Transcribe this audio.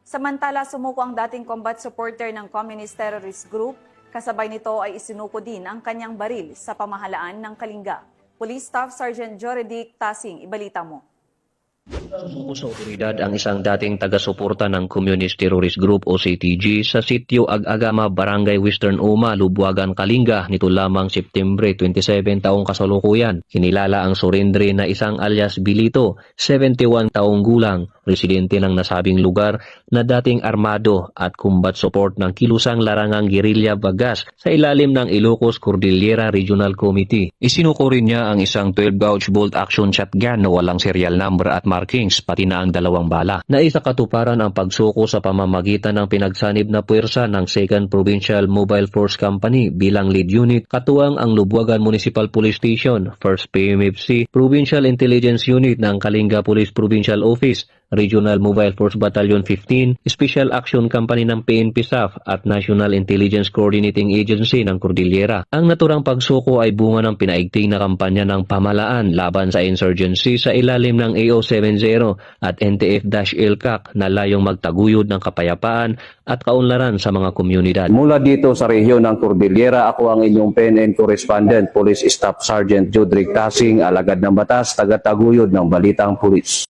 Samantala, sumuko ang dating combat supporter ng Communist Terrorist Group. Kasabay nito ay isinuko din ang kanyang baril sa pamahalaan ng Kalinga. Police Staff Sergeant Joredic Tasing, ibalita mo. Sumuko sa otoridad ang isang dating taga-suporta ng Communist Terrorist Group o CTG sa sitio Ag-Agama, Barangay Western Uma, Lubuagan, Kalinga nito lamang Septembre 27 taong kasalukuyan. Kinilala ang surrendre na isang alias Bilito, 71 taong gulang, residente ng nasabing lugar na dating armado at combat support ng kilusang larangang Guerrilla Bagas sa ilalim ng Ilocos Cordillera Regional Committee. Isinuko rin niya ang isang 12-gauge bolt action shotgun na walang serial number at markings, pati na ang dalawang bala. Naisa katuparan ang pagsuko sa pamamagitan ng pinagsanib na puwersa ng 2nd Provincial Mobile Force Company bilang lead unit, katuwang ang Lubuagan Municipal Police Station, 1st PMFC, Provincial Intelligence Unit ng Kalinga Police Provincial Office, Regional Mobile Force Battalion 15, Special Action Company ng PNP SAF at National Intelligence Coordinating Agency ng Cordillera. Ang naturang pagsuko ay bunga ng pinaigting na kampanya ng pamahalaan laban sa insurgency sa ilalim ng AO70 at NTF-LCAC na layong magtaguyod ng kapayapaan at kaunlaran sa mga komunidad. Mula dito sa rehiyon ng Cordillera, ako ang inyong PNN correspondent, Police Staff Sergeant Joredic Tasing, alagad ng batas, tagataguyod ng Balitang Pulis.